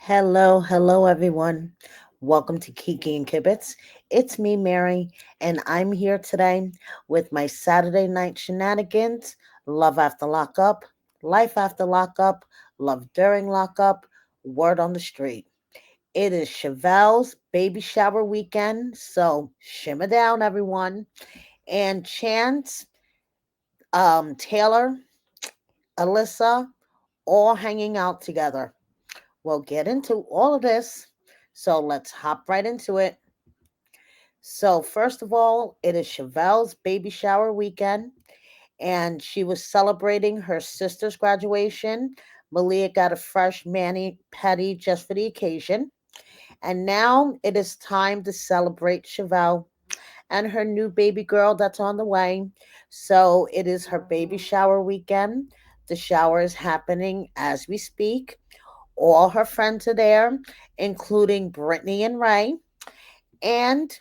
Hello, everyone. Welcome to Kiki and Kibitz. It's me, Mary, and I'm here today with my Saturday night shenanigans, Love After Lockup, Life After Lockup, Love During Lockup, Word on the Street. It is Shavel's baby shower weekend, so shimmer down, everyone. And Chance, Taylor, Alyssa, all hanging out together. We'll get into all of this. So let's hop right into it. So, first of all, it is Chevelle's baby shower weekend, and she was celebrating her sister's graduation. Malia got a fresh mani petty just for the occasion. And now it is time to celebrate Chevelle and her new baby girl that's on the way. So, it is her baby shower weekend. The shower is happening as we speak. All her friends are there, including Brittany and Ray, and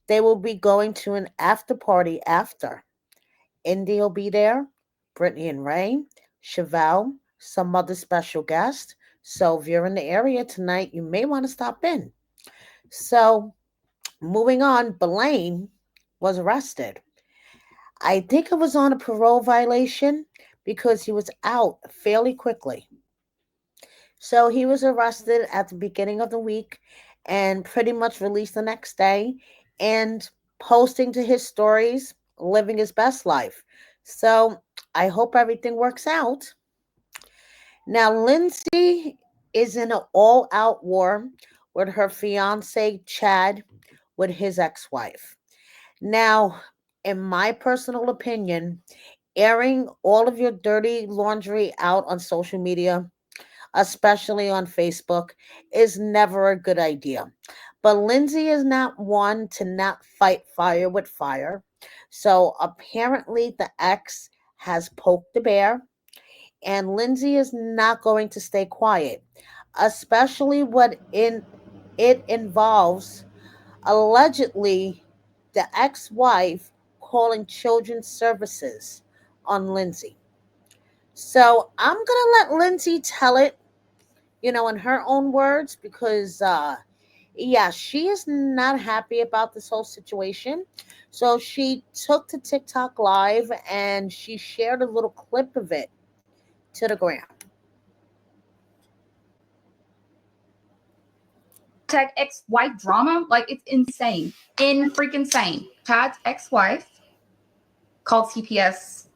they will be going to an after party after. Indy will be there, Brittany and Ray, Chevelle, some other special guests. So if you're in the area tonight, you may want to stop in. So moving on, Blaine was arrested. I think it was on a parole violation because he was out fairly quickly. So he was arrested at the beginning of the week and pretty much released the next day and posting to his stories, living his best life. So I hope everything works out. Now, Lindsay is in an all out war with her fiance, Chad, with his ex wife. Now, in my personal opinion, airing all of your dirty laundry out on social media, especially on Facebook, is never a good idea. But Lindsay is not one to not fight fire with fire. So apparently the ex has poked the bear, and Lindsay is not going to stay quiet, especially what in it involves allegedly the ex-wife calling children's services on Lindsay. So I'm gonna let Lindsay tell it, in her own words, because yeah, she is not happy about this whole situation. So she took to TikTok live and she shared a little clip of it to the gram. Tech ex-wife drama, like it's insane, in freaking sane. Chad's ex-wife called CPS,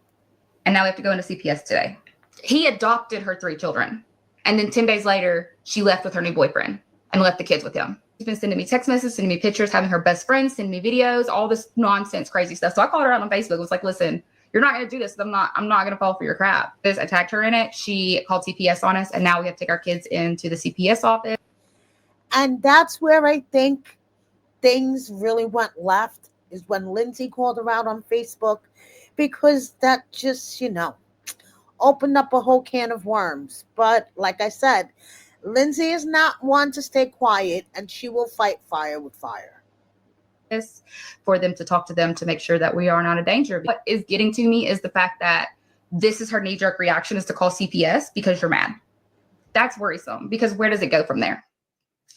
and now we have to go into CPS today. He adopted her 3 children, and then 10 days later, she left with her new boyfriend and left the kids with him. She's been sending me text messages, sending me pictures, having her best friends send me videos, all this nonsense, crazy stuff. So I called her out on Facebook. I was like, "Listen, you're not going to do this. I'm not going to fall for your crap." This attacked her in it. She called CPS on us, and now we have to take our kids into the CPS office. And that's where I think things really went left, is when Lindsay called her out on Facebook, because that just, opened up a whole can of worms. But like I said, Lindsay is not one to stay quiet, and she will fight fire with fire. For them to talk to them to make sure that we are not a danger. What is getting to me is the fact that this is her knee-jerk reaction, is to call CPS because you're mad. That's worrisome, because where does it go from there?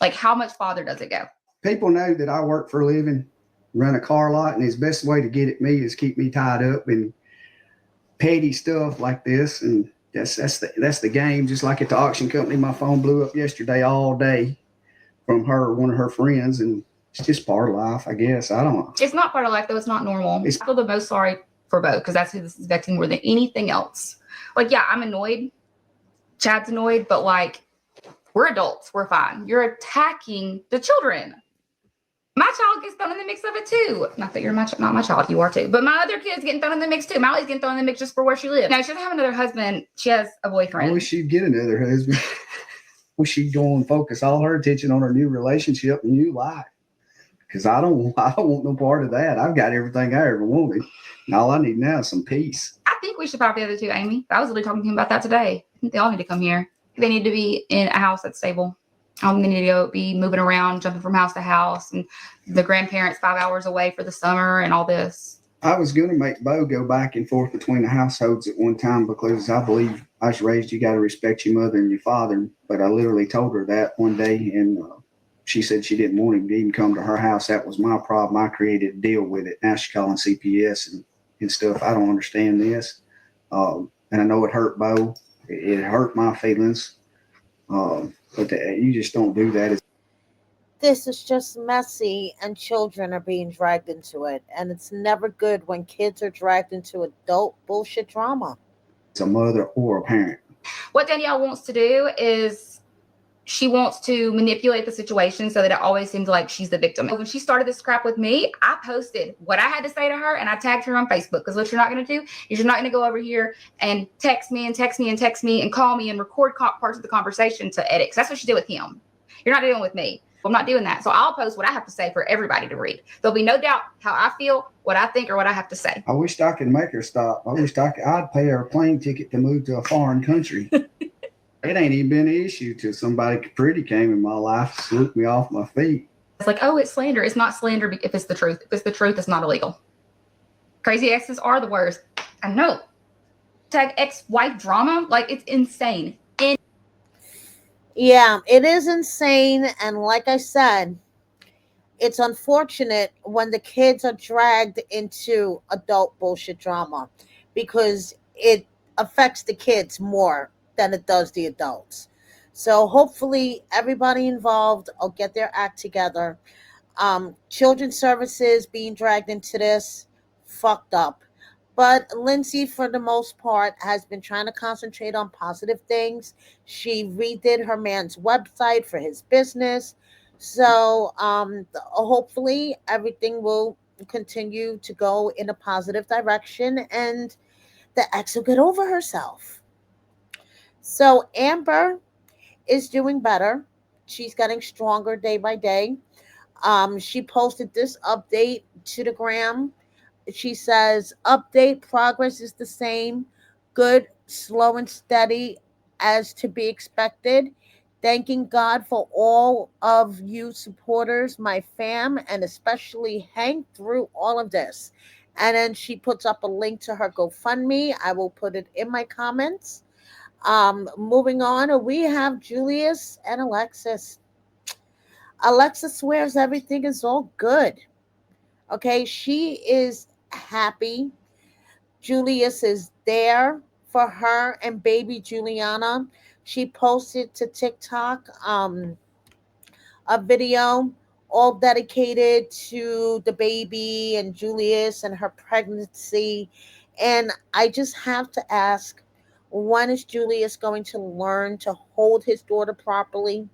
Like, how much farther does it go? People know that I work for a living, run a car lot, and his best way to get at me is keep me tied up in petty stuff like this. And that's the game. Just like at the auction company, my phone blew up yesterday all day from one of her friends, and it's just part of life, I guess. I don't know. It's not part of life, though. It's not normal. I feel the most sorry for both, because that's who this is affecting more than anything else. Like, yeah, I'm annoyed. Chad's annoyed, but like, we're adults. We're fine. You're attacking the children. My child gets thrown in the mix of it too. Not that you're not my child, you are too. But my other kid's getting thrown in the mix too. Molly's getting thrown in the mix just for where she lives. Now, she doesn't have another husband. She has a boyfriend. I wish she'd get another husband. Wish she'd go and focus all her attention on her new relationship and new life. Because I don't want no part of that. I've got everything I ever wanted. And all I need now is some peace. I think we should probably the other two, Amy. I was literally talking to him about that today. I think they all need to come here. They need to be in a house that's stable. They need to go be moving around, jumping from house to house, and the grandparents 5 hours away for the summer and all this. I was going to make Bo go back and forth between the households at one time, because I believe I was raised, you got to respect your mother and your father. But I literally told her that one day, and she said she didn't want him to even come to her house. That was my problem. I created a deal with it. Now she's calling CPS and stuff. I don't understand this. And I know it hurt Bo. It hurt my feelings. But you just don't do that. This is just messy, and children are being dragged into it. And it's never good when kids are dragged into adult bullshit drama. As a mother or a parent. What Danielle wants to do is she wants to manipulate the situation so that it always seems like she's the victim. When she started this crap with me, I posted what I had to say to her and I tagged her on Facebook, because what you're not going to do is you're not going to go over here and text me and text me and text me and call me and record parts of the conversation to edit. Because that's what she did with him. You're not doing it with me. I'm not doing that. So I'll post what I have to say for everybody to read. There'll be no doubt how I feel, what I think, or what I have to say. I wish I could make her stop. I'd pay her a plane ticket to move to a foreign country. It ain't even been an issue till somebody pretty came in my life, swooped me off my feet. It's like, oh, it's slander. It's not slander if it's the truth. If it's the truth, it's not illegal. Crazy exes are the worst. I know. Tag ex-wife drama, like, it's insane. Yeah, it is insane. And like I said, it's unfortunate when the kids are dragged into adult bullshit drama, because it affects the kids more than it does the adults. So hopefully everybody involved will get their act together. Children's services being dragged into this, fucked up. But Lindsay, for the most part, has been trying to concentrate on positive things. She redid her man's website for his business. So hopefully everything will continue to go in a positive direction, and the ex will get over herself. So Amber is doing better. She's getting stronger day by day. She posted this update to the gram. She says, update, progress is the same. Good, slow, and steady as to be expected. Thanking God for all of you supporters, my fam, and especially Hank through all of this. And then she puts up a link to her GoFundMe. I will put it in my comments. Moving on, we have Julius and Alexis. Alexis swears everything is all good. Okay, she is happy. Julius is there for her and baby Juliana. She posted to TikTok a video all dedicated to the baby and Julius and her pregnancy. And I just have to ask, when is Julius going to learn to hold his daughter properly?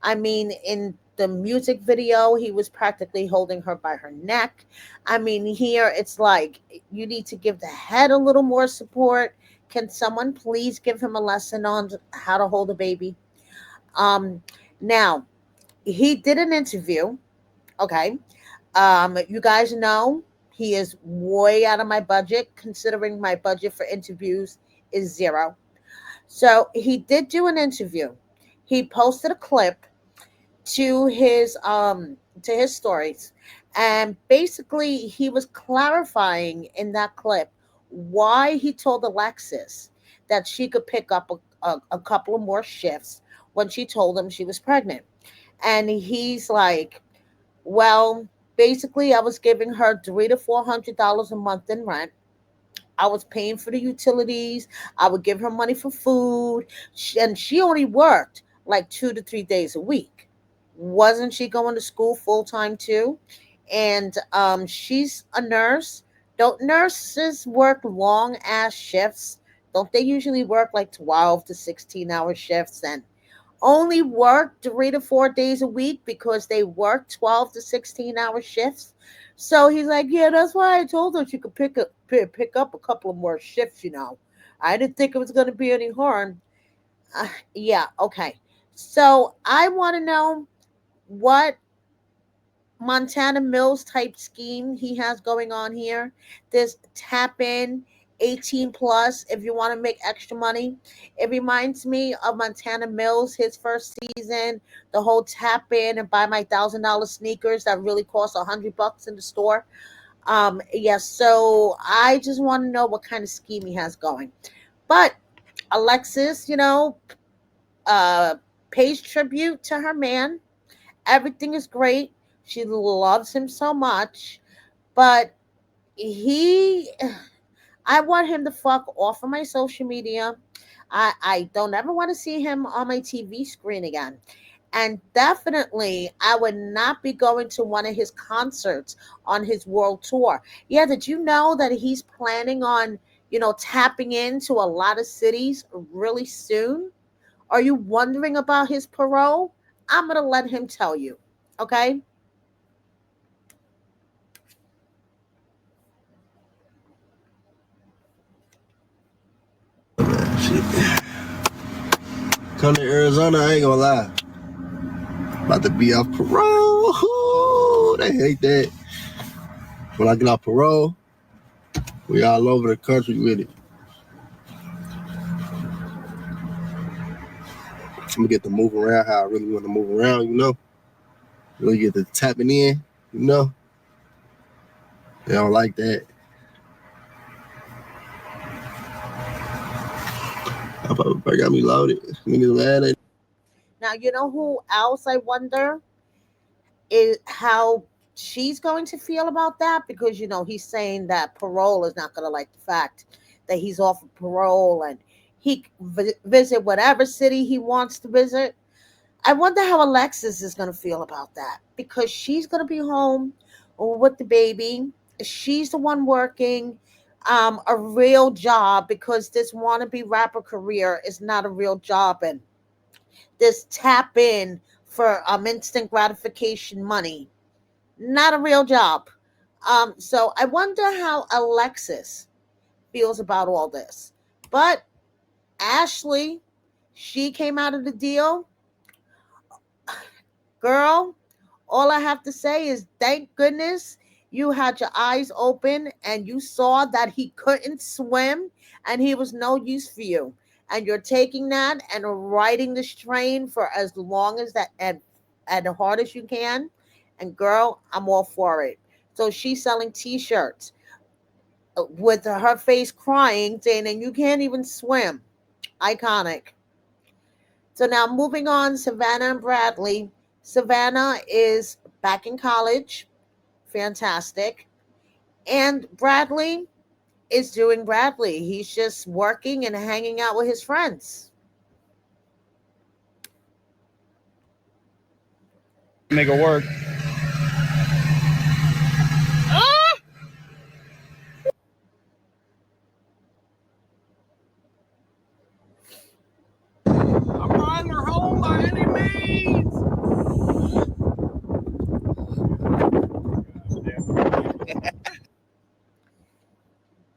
I mean, in the music video, he was practically holding her by her neck. I mean, here it's like you need to give the head a little more support. Can someone please give him a lesson on how to hold a baby? Um, Now, he did an interview. Okay. You guys know he is way out of my budget, considering my budget for interviews is zero. So he did do an interview. He posted a clip to his stories, and basically he was clarifying in that clip why he told Alexis that she could pick up a couple of more shifts when she told him she was pregnant. And he's like, well, basically I was giving her $300 to $400 a month in rent. I was paying for the utilities. I would give her money for food. And she only worked like 2 to 3 days a week. Wasn't she going to school full time too? And she's a nurse. Don't nurses work long ass shifts? Don't they usually work like 12 to 16-hour shifts and only work 3 to 4 days a week because they work 12 to 16-hour shifts? So he's like, yeah, that's why I told her she could pick up a couple of more shifts. I didn't think it was going to be any harm. Yeah, okay. So I want to know what Montana Mills type scheme he has going on here. This tap in 18 plus if you want to make extra money. It reminds me of Montana Mills, his first season, the whole tap in and buy my $1,000 sneakers that really cost $100 in the store. Yes, so I just want to know what kind of scheme he has going. But Alexis, pays tribute to her man. Everything is great. She loves him so much, but he I want him to fuck off of my social media. I don't ever want to see him on my TV screen again. And definitely, I would not be going to one of his concerts on his world tour. Yeah, did you know that he's planning on, tapping into a lot of cities really soon? Are you wondering about his parole? I'm going to let him tell you. Okay? Shit. Come to Arizona, I ain't gonna lie. About to be off parole. Ooh, they hate that. When I get off parole, we all over the country with it. I'm gonna get to move around how I really want to move around. Really get to tapping in. They don't like that. I got me loaded. Now, you know who else I wonder is how she's going to feel about that, because he's saying that parole is not going to like the fact that he's off of parole and he can visit whatever city he wants to visit. I wonder how Alexis is going to feel about that, because she's going to be home with the baby. She's the one working a real job, because this wannabe rapper career is not a real job, and this tap in for instant gratification money, not a real job. So I wonder how Alexis feels about all this. But Ashley, she came out of the deal. Girl, all I have to say is thank goodness you had your eyes open and you saw that he couldn't swim and he was no use for you. And you're taking that and riding this train for as long as that and the hard as you can. And girl, I'm all for it. So she's selling t-shirts with her face crying, saying, and you can't even swim. Iconic. So now moving on, Savannah and Bradley. Savannah is back in college. Fantastic. And Bradley is doing Bradley. He's just working and hanging out with his friends. Make it work. I'm riding her home by any means.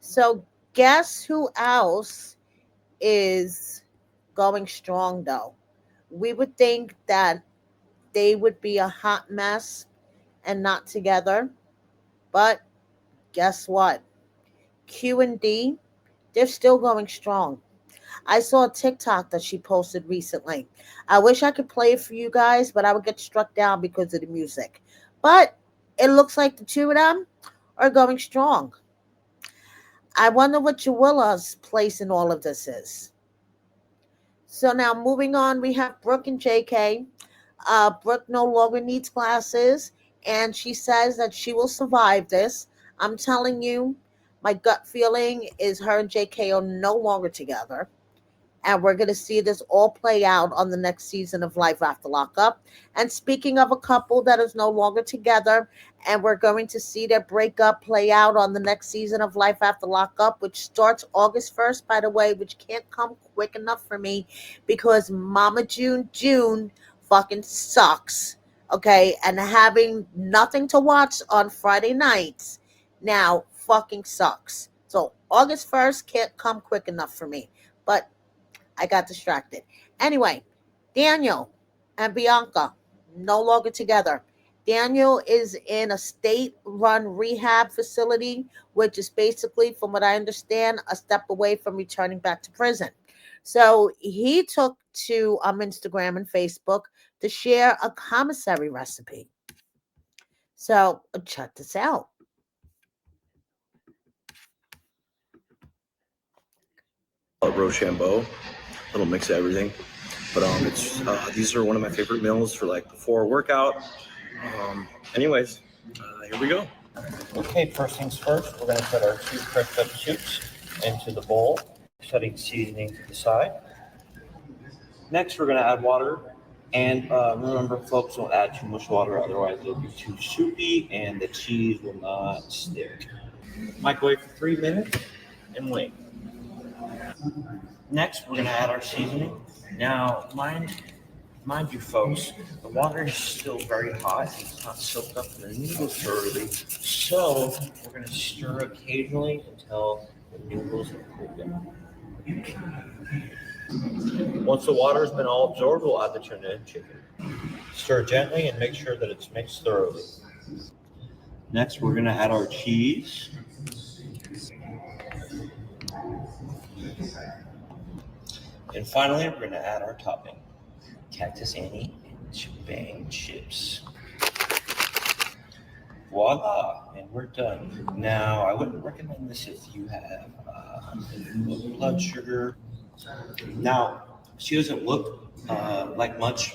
So guess who else is going strong though? We would think that they would be a hot mess and not together, but guess what? Q and D, they're still going strong. I saw a TikTok that she posted recently. I wish I could play it for you guys, but I would get struck down because of the music. But it looks like the two of them are going strong. I wonder what Julia's place in all of this is. So now moving on, we have Brooke and JK. Brooke no longer needs glasses, and she says that she will survive this. I'm telling you, my gut feeling is her and JK are no longer together. And we're going to see this all play out on the next season of Life After Lockup. And speaking of a couple that is no longer together, and we're going to see their breakup play out on the next season of Life After Lockup, which starts August 1st, by the way, which can't come quick enough for me because Mama June fucking sucks. Okay, and having nothing to watch on Friday nights now fucking sucks. So August 1st can't come quick enough for me. But I got distracted. Anyway, Daniel and Bianca no longer together. Daniel is in a state run rehab facility, which is basically, from what I understand, a step away from returning back to prison. So he took to Instagram and Facebook to share a commissary recipe. So check this out. Rochambeau, little mix of everything. But it's these are one of my favorite meals for like before a workout. Anyways, here we go. Okay, first things first, we're going to put our 2 crushed up soups into the bowl, setting seasoning to the side. Next, we're going to add water. And remember, folks, don't add too much water, otherwise it'll be too soupy and the cheese will not stick. Microwave for 3 minutes and wait. Next, we're going to add our seasoning. Now, mind you, folks, the water is still very hot. It's not soaked up in the noodles thoroughly. So we're going to stir occasionally until the noodles are cooled down. Once the water has been all absorbed, we'll add the tuna and chicken. Stir gently and make sure that it's mixed thoroughly. Next, we're going to add our cheese. And finally, we're going to add our topping, Cactus Annie and Shebang chips. Voila, and we're done. Now, I wouldn't recommend this if you have low blood sugar. Now, she doesn't look like much,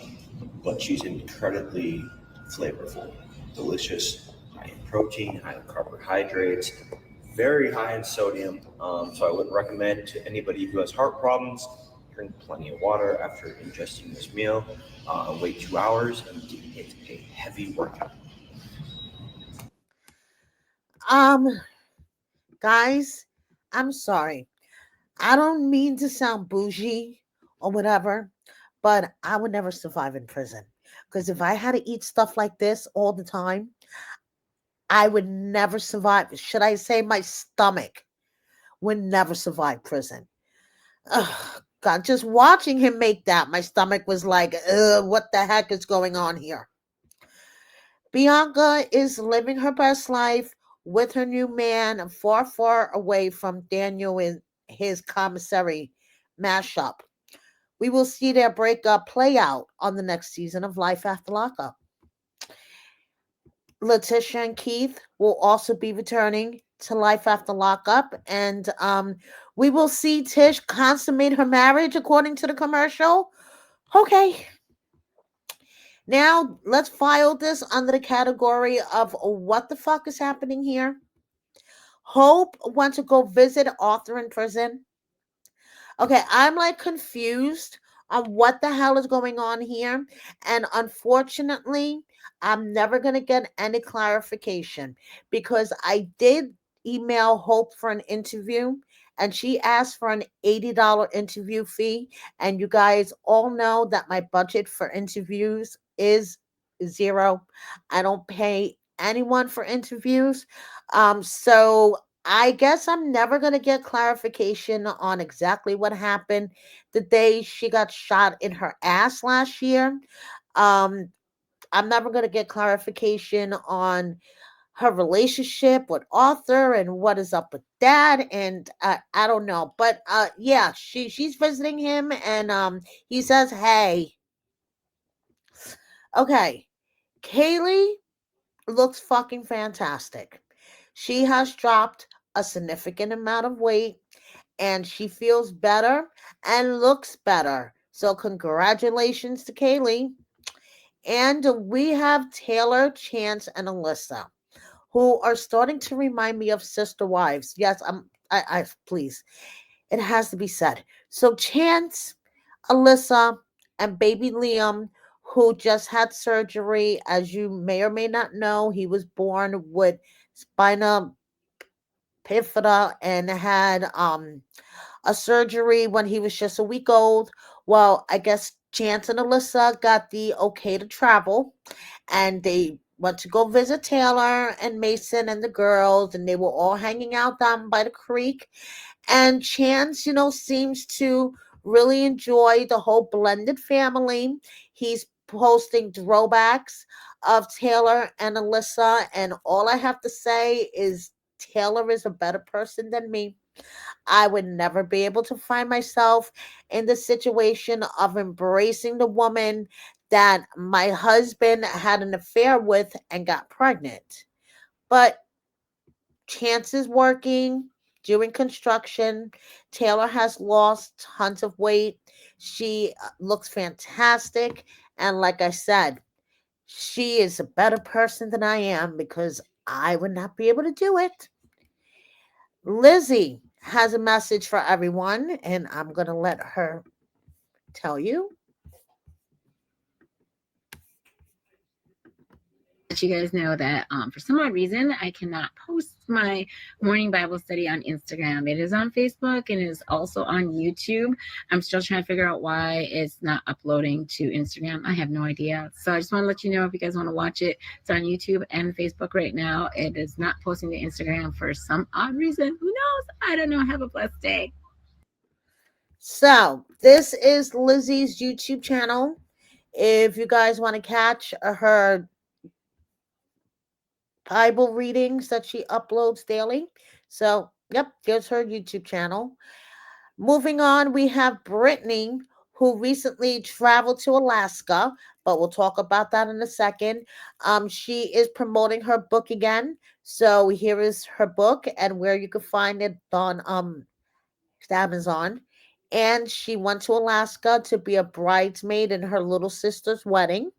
but she's incredibly flavorful, delicious, high in protein, high in carbohydrates, very high in sodium. So I would recommend to anybody who has heart problems, drink plenty of water after ingesting this meal, wait 2 hours, and get a heavy workout. Guys, I'm sorry. I don't mean to sound bougie or whatever, but I would never survive in prison. Because if I had to eat stuff like this all the time, I would never survive. Should I say my stomach would never survive prison? Ugh, God, just watching him make that, my stomach was like, what the heck is going on here? Bianca is living her best life with her new man, far, far away from Daniel in his commissary mashup. We will see their breakup play out on the next season of Life After Lockup. Leticia and Keith will also be returning to Life After Lockup, and we will see Tish consummate her marriage according to the commercial. Okay. Now, let's file this under the category of what the fuck is happening here. Hope went to go visit Arthur in prison. Okay, I'm like confused on what the hell is going on here. And unfortunately, I'm never going to get any clarification because I did email Hope for an interview and she asked for an $80 interview fee. And you guys all know that my budget for interviews is zero. I don't pay anyone for interviews. So I guess I'm never going to get clarification on exactly what happened the day she got shot in her ass last year. Um, I'm never going to get clarification on her relationship with Arthur and what is up with that. And I don't know. But yeah, she's visiting him and he says, hey. Okay, Kaylee looks fucking fantastic. She has dropped a significant amount of weight and she feels better and looks better. So congratulations to Kaylee. And we have Tayler, Chance, and Alyssa, who are starting to remind me of sister wives. Yes, I please. It has to be said. So Chance, Alyssa, and baby Liam, who just had surgery, as you may or may not know, he was born with spina bifida and had a surgery when he was just a week old. Well, I guess Chance and Alyssa got the okay to travel and they went to go visit Taylor and Mason and the girls, and they were all hanging out down by the creek. And Chance, seems to really enjoy the whole blended family. He's posting throwbacks of Taylor and Alyssa, and all I have to say is Taylor is a better person than me. I would never be able to find myself in the situation of embracing the woman that my husband had an affair with and got pregnant. But Chance is working. doing construction. Tayler has lost tons of weight. She looks fantastic. And like I said, she is a better person than I am because I would not be able to do it. Lizzie has a message for everyone, and I'm going to let her tell you. Let you guys know that for some odd reason I cannot post my morning Bible study on Instagram. It is on Facebook and it is also on YouTube. I'm still trying to figure out why it's not uploading to Instagram. I have no idea. So I just want to let you know if you guys want to watch it. It's on YouTube and Facebook right now. It is not posting to Instagram for some odd reason. Who knows? I don't know. Have a blessed day. So this is Lizzie's YouTube channel. If you guys want to catch her Bible readings that she uploads daily. So, yep, there's her YouTube channel. Moving on, we have Britney, who recently traveled to Alaska, but we'll talk about that in a second. She is promoting her book again. So here is her book and where you can find it on Amazon. And she went to Alaska to be a bridesmaid in her little sister's wedding.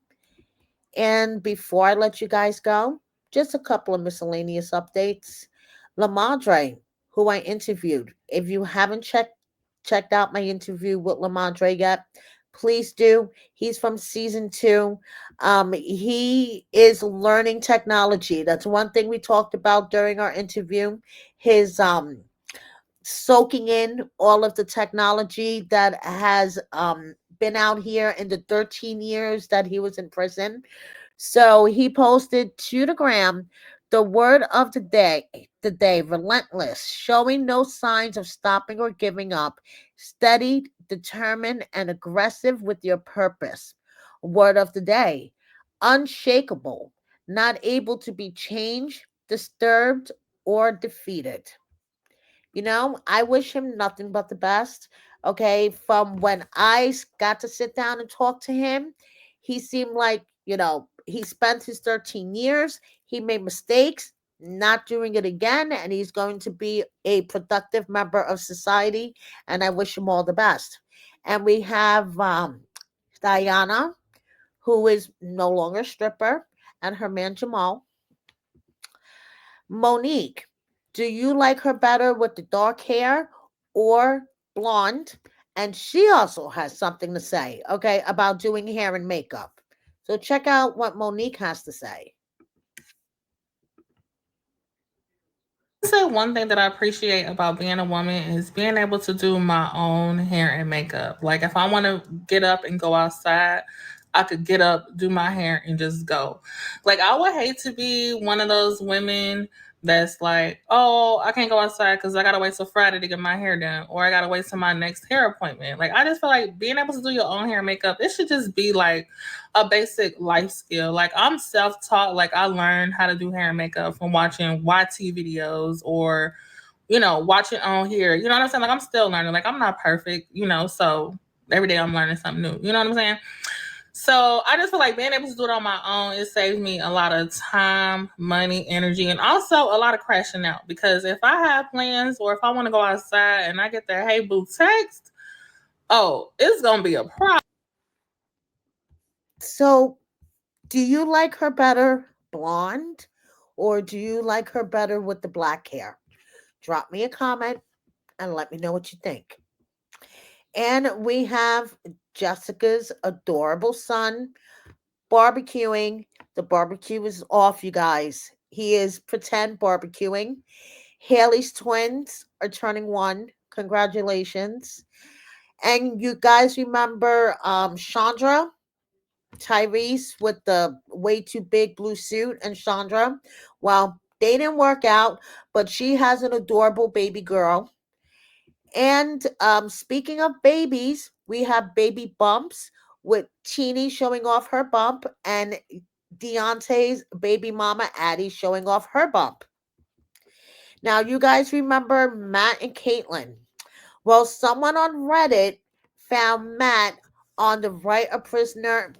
And before I let you guys go, just a couple of miscellaneous updates. La Madre, who I interviewed. If you haven't checked out my interview with La Madre yet, please do. He's from season 2. He is learning technology. That's one thing we talked about during our interview. His soaking in all of the technology that has been out here in the 13 years that he was in prison. So he posted to the gram the word of the day, relentless, showing no signs of stopping or giving up, steady, determined, and aggressive with your purpose. Word of the day, unshakable, not able to be changed, disturbed, or defeated. I wish him nothing but the best. Okay. From when got to sit down and talk to him, he seemed like, he spent his 13 years. He made mistakes, not doing it again. And he's going to be a productive member of society. And I wish him all the best. And we have Diana, who is no longer a stripper, and her man Jamal. Monique, do you like her better with the dark hair or blonde? And she also has something to say, okay, about doing hair and makeup. So check out what Monique has to say. Say one thing that I appreciate about being a woman is being able to do my own hair and makeup. Like if I want to get up and go outside, I could get up, do my hair, and just go. Like I would hate to be one of those women that's like, oh, I can't go outside because I gotta wait till Friday to get my hair done, or I gotta wait till my next hair appointment. Like I just feel like being able to do your own hair and makeup, it should just be like a basic life skill. Like I'm self-taught. Like I learned how to do hair and makeup from watching YT videos or, watching on here. You know what I'm saying? Like I'm still learning. Like I'm not perfect, so every day I'm learning something new. You know what I'm saying? So I just feel like being able to do it on my own, it saves me a lot of time, money, energy, and also a lot of crashing out. Because if I have plans or if I want to go outside and I get that "Hey boo" text, oh, it's gonna be a problem. So, do you like her better blonde or do you like her better with the black hair? Drop me a comment and let me know what you think. And we have Jessica's adorable son barbecuing. The barbecue is off, you guys. He is pretend barbecuing. Haley's twins are turning 1. Congratulations. And you guys remember Chandra, Tyrese with the way too big blue suit, and Chandra? Well, they didn't work out, but she has an adorable baby girl. And speaking of babies, we have baby bumps with Teeny showing off her bump and Deontay's baby mama Addie showing off her bump. Now, you guys remember Matt and Caitlin. Well, someone on Reddit found Matt on the Right a Prisoner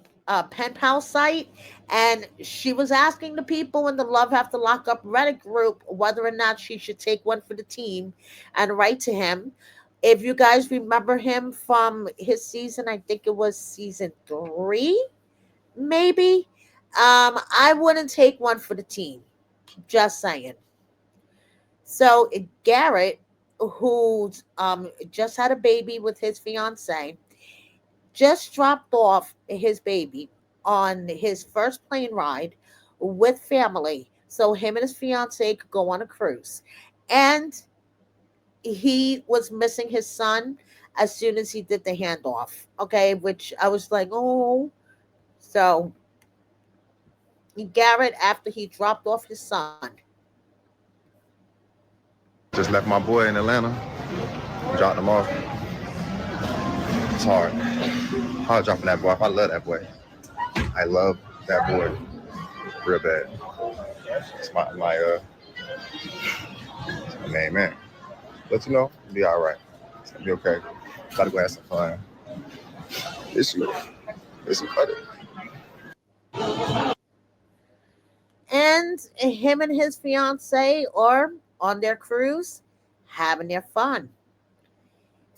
pen pal site, and she was asking the people in the Love After Lockup Reddit group whether or not she should take one for the team and write to him. If you guys remember him from his season, I think it was season 3, maybe. I wouldn't take one for the team. Just saying. So Garrett, who just had a baby with his fiance, just dropped off his baby on his first plane ride with family so him and his fiance could go on a cruise. And he was missing his son as soon as he did the handoff. Okay, which I was like, oh. So Garrett, after he dropped off his son, just left my boy in Atlanta, dropped him off. It's hard. Hard dropping that boy off. I love that boy. I love that boy real bad. It's my main man. But you know, it'll be all right. It's gonna be okay. Gotta go have some fun. It's funny. and him and his fiance are on their cruise having their fun.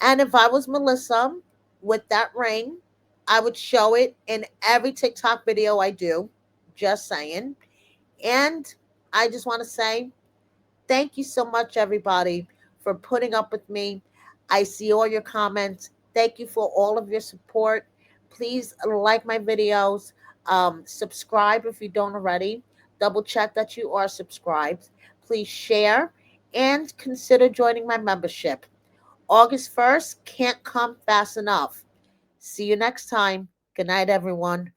And if I was Melissa with that ring, I would show it in every TikTok video I do. Just saying. And I just want to say thank you so much, everybody, for putting up with me. I see all your comments. Thank you for all of your support. Please like my videos. Subscribe if you don't already. Double check that you are subscribed. Please share and consider joining my membership. August 1st can't come fast enough. See you next time. Good night, everyone.